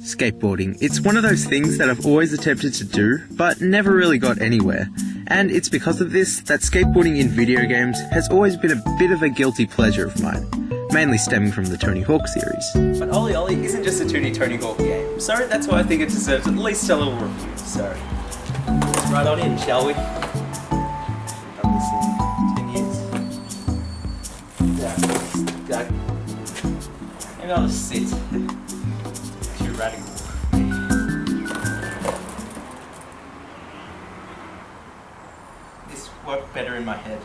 Skateboarding. It's one of those things that I've always attempted to do, but never really got anywhere. And it's because of this that skateboarding in video games has always been a bit of a guilty pleasure of mine, mainly stemming from the Tony Hawk series. But OlliOlli isn't just a 2D Tony Hawk game, so that's why I think it deserves at least a little review. So, let's right on in, shall we? Done this in 10 years. Yeah, maybe I'll just sit. Too radical. This worked better in my head.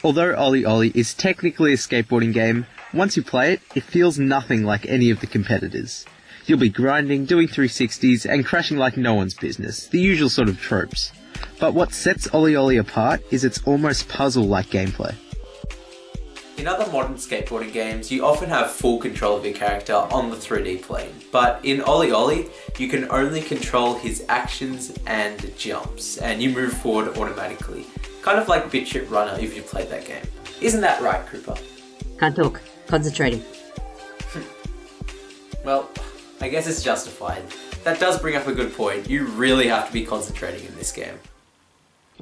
Although OlliOlli is technically a skateboarding game, once you play it, it feels nothing like any of the competitors. You'll be grinding, doing 360s, and crashing like no one's business, the usual sort of tropes. But what sets OlliOlli apart is its almost puzzle-like gameplay. In other modern skateboarding games, you often have full control of your character on the 3D plane, but in OlliOlli, you can only control his actions and jumps, and you move forward automatically. Kind of like BitChute Runner if you played that game. Isn't that right, Cooper? Can't talk. Concentrating. Well, I guess it's justified. That does bring up a good point. You really have to be concentrating in this game.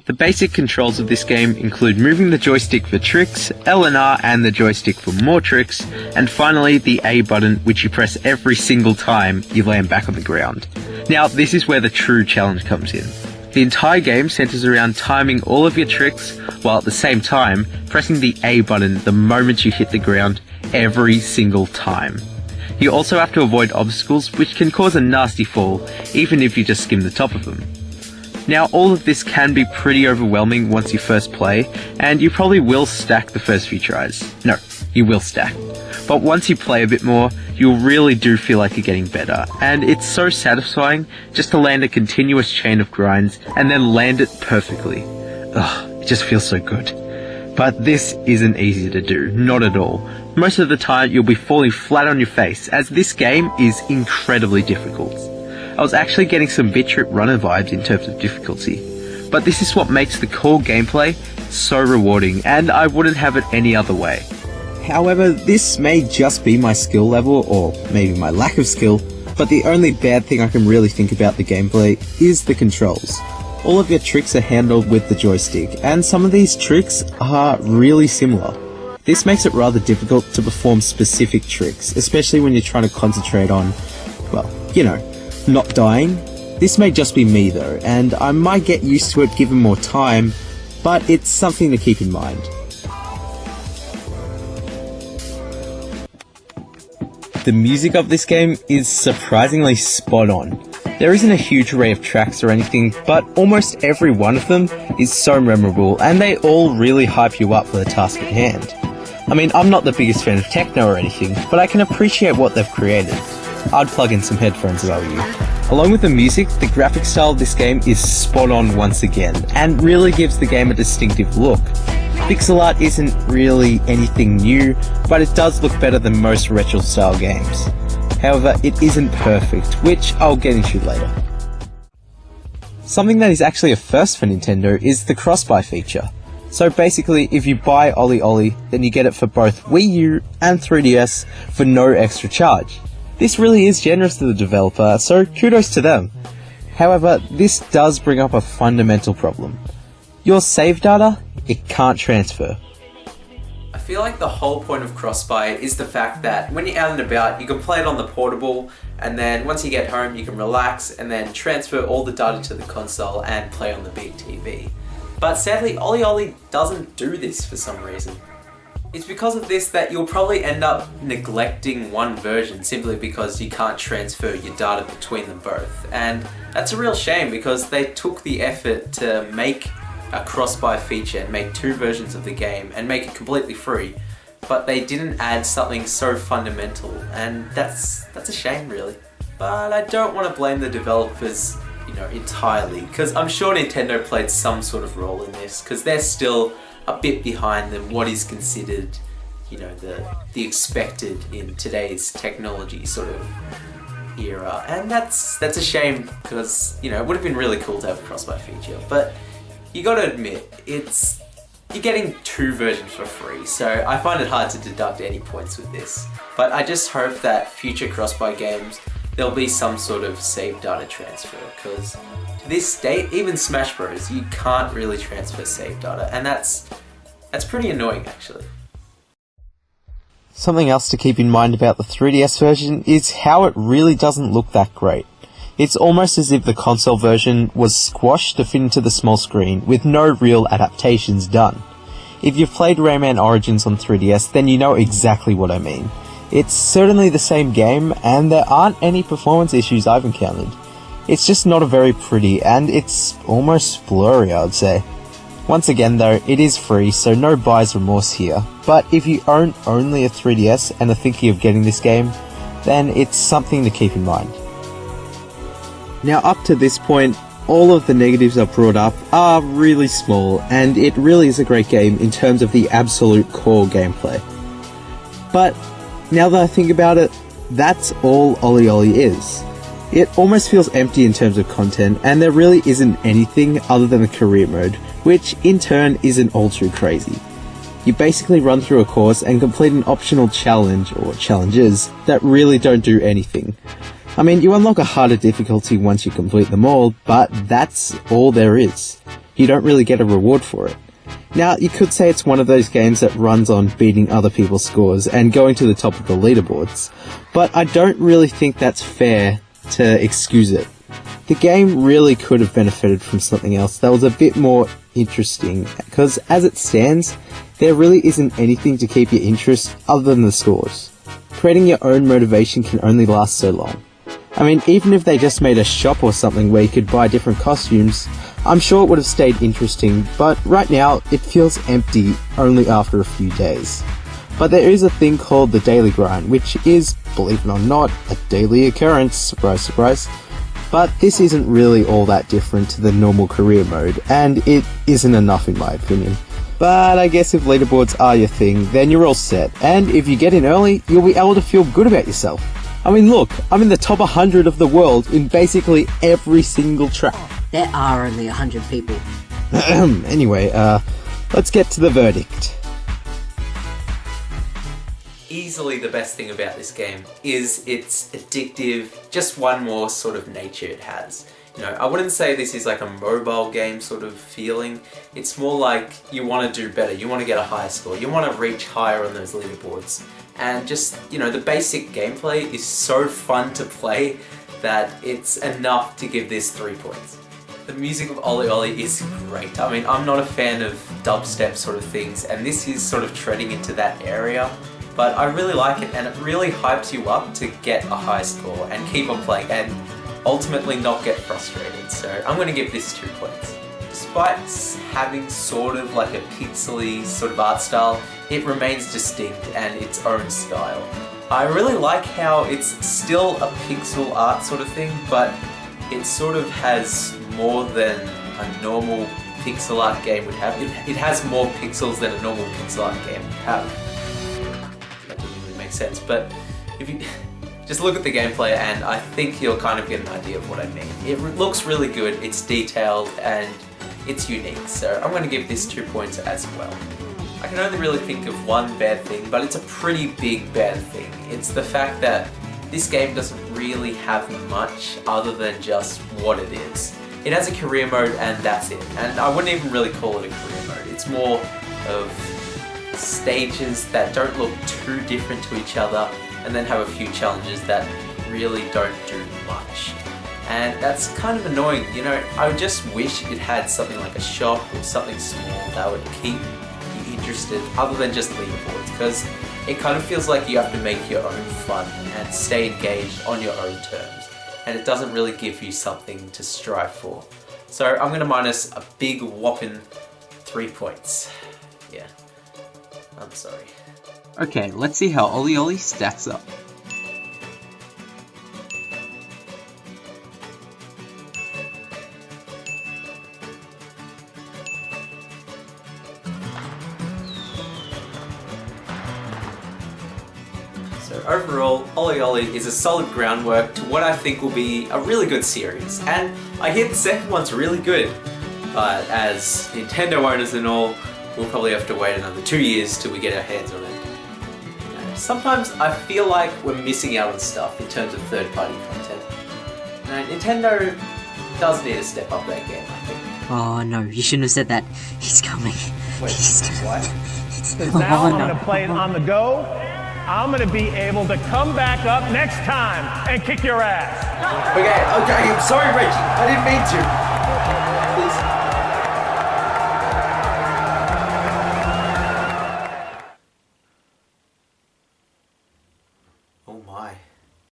The basic controls of this game include moving the joystick for tricks, L and R and the joystick for more tricks, and finally the A button, which you press every single time you land back on the ground. Now, this is where the true challenge comes in. The entire game centers around timing all of your tricks, while at the same time pressing the A button the moment you hit the ground every single time. You also have to avoid obstacles which can cause a nasty fall, even if you just skim the top of them. Now, all of this can be pretty overwhelming once you first play, and you probably will stack the first few tries. No, you will stack. But once you play a bit more, you really do feel like you're getting better, and it's so satisfying just to land a continuous chain of grinds and then land it perfectly. Ugh, it just feels so good. But this isn't easy to do, not at all. Most of the time you'll be falling flat on your face, as this game is incredibly difficult. I was actually getting some BitChute Runner vibes in terms of difficulty, but this is what makes the core gameplay so rewarding, and I wouldn't have it any other way. However, this may just be my skill level, or maybe my lack of skill, but the only bad thing I can really think about the gameplay is the controls. All of your tricks are handled with the joystick, and some of these tricks are really similar. This makes it rather difficult to perform specific tricks, especially when you're trying to concentrate on, well, you know, not dying. This may just be me though, and I might get used to it given more time, but it's something to keep in mind. The music of this game is surprisingly spot on. There isn't a huge array of tracks or anything, but almost every one of them is so memorable, and they all really hype you up for the task at hand. I mean, I'm not the biggest fan of techno or anything, but I can appreciate what they've created. I'd plug in some headphones if I were you. Along with the music, the graphic style of this game is spot on once again, and really gives the game a distinctive look. Pixel art isn't really anything new, but it does look better than most retro style games. However, it isn't perfect, which I'll get into later. Something that is actually a first for Nintendo is the cross-buy feature. So basically, if you buy OlliOlli, then you get it for both Wii U and 3DS for no extra charge. This really is generous to the developer, so kudos to them. However, this does bring up a fundamental problem. Your save data, it can't transfer. I feel like the whole point of cross-buy is the fact that when you're out and about, you can play it on the portable, and then once you get home, you can relax and then transfer all the data to the console and play on the big TV. But sadly, OlliOlli doesn't do this for some reason. It's because of this that you'll probably end up neglecting one version simply because you can't transfer your data between them both. And that's a real shame because they took the effort to make a cross-buy feature and make two versions of the game and make it completely free. but they didn't add something so fundamental, and that's a shame really. But I don't want to blame the developers, entirely, because I'm sure Nintendo played some sort of role in this, because they're still a bit behind than what is considered, the expected in today's technology sort of era, and that's a shame, because it would have been really cool to have a cross-buy feature. But you got to admit, you're getting 2 versions for free, so I find it hard to deduct any points with this. But I just hope that future cross-buy games, there'll be some sort of save data transfer, because to this date, even Smash Bros, you can't really transfer save data, and that's pretty annoying actually. Something else to keep in mind about the 3DS version is how it really doesn't look that great. It's almost as if the console version was squashed to fit into the small screen with no real adaptations done. If you've played Rayman Origins on 3DS, then you know exactly what I mean. It's certainly the same game, and there aren't any performance issues I've encountered. It's just not a very pretty, and it's almost blurry, I'd say. Once again though, it is free, so no buyer's remorse here, but if you own only a 3DS and are thinking of getting this game, then it's something to keep in mind. Now up to this point, all of the negatives I've brought up are really small, and it really is a great game in terms of the absolute core gameplay. But now that I think about it, that's all OlliOlli is. It almost feels empty in terms of content, and there really isn't anything other than the career mode, which in turn isn't all too crazy. You basically run through a course and complete an optional challenge, or challenges, that really don't do anything. I mean, you unlock a harder difficulty once you complete them all, but that's all there is. You don't really get a reward for it. Now, you could say it's one of those games that runs on beating other people's scores and going to the top of the leaderboards, but I don't really think that's fair to excuse it. The game really could have benefited from something else that was a bit more interesting, because as it stands, there really isn't anything to keep your interest other than the scores. Creating your own motivation can only last so long. I mean, even if they just made a shop or something where you could buy different costumes, I'm sure it would have stayed interesting, but right now, it feels empty only after a few days. But there is a thing called the daily grind, which is, believe it or not, a daily occurrence, surprise surprise. But this isn't really all that different to the normal career mode, and it isn't enough in my opinion. But I guess if leaderboards are your thing, then you're all set, and if you get in early, you'll be able to feel good about yourself. I mean look, I'm in the top 100 of the world in basically every single track. There are only 100 people. Anyway, let's get to the verdict. Easily the best thing about this game is its addictive, just one more sort of nature it has. I wouldn't say this is like a mobile game sort of feeling. It's more like you want to do better, you want to get a higher score, you want to reach higher on those leaderboards. And just, the basic gameplay is so fun to play that it's enough to give this 3 points. The music of OlliOlli is great. I mean, I'm not a fan of dubstep sort of things, and this is sort of treading into that area. But I really like it, and it really hypes you up to get a high score and keep on playing and ultimately not get frustrated. So I'm going to give this 2 points. Despite having sort of like a pixely sort of art style, it remains distinct and its own style. I really like how it's still a pixel art sort of thing, but it sort of has more than a normal pixel art game would have. It has more pixels than a normal pixel art game would have. Sense, but if you just look at the gameplay, and I think you'll kind of get an idea of what I mean. It looks really good, it's detailed, and it's unique, so I'm going to give this 2 points as well. I can only really think of one bad thing, but it's a pretty big bad thing. It's the fact that this game doesn't really have much other than just what it is. It has a career mode and that's it, and I wouldn't even really call it a career mode. It's more of stages that don't look too different to each other, and then have a few challenges that really don't do much. And that's kind of annoying, I would just wish it had something like a shop or something small that would keep you interested other than just leaderboards, because it kind of feels like you have to make your own fun and stay engaged on your own terms, and it doesn't really give you something to strive for. So I'm going to minus a big whopping 3 points. Yeah. I'm sorry. Okay, let's see how OlliOlli stacks up. So overall, OlliOlli is a solid groundwork to what I think will be a really good series, and I hear the second one's really good, but as Nintendo owners and all, we'll probably have to wait another 2 years till we get our hands on it. Sometimes I feel like we're missing out on stuff in terms of third-party content. Nintendo does need to step up that game, I think. Oh no, you shouldn't have said that. He's coming. Wait, He's coming. what? Now I'm no. going to play it on the go. I'm going to be able to come back up next time and kick your ass. Okay, I'm sorry, Reggie. I didn't mean to. Please. Oh my.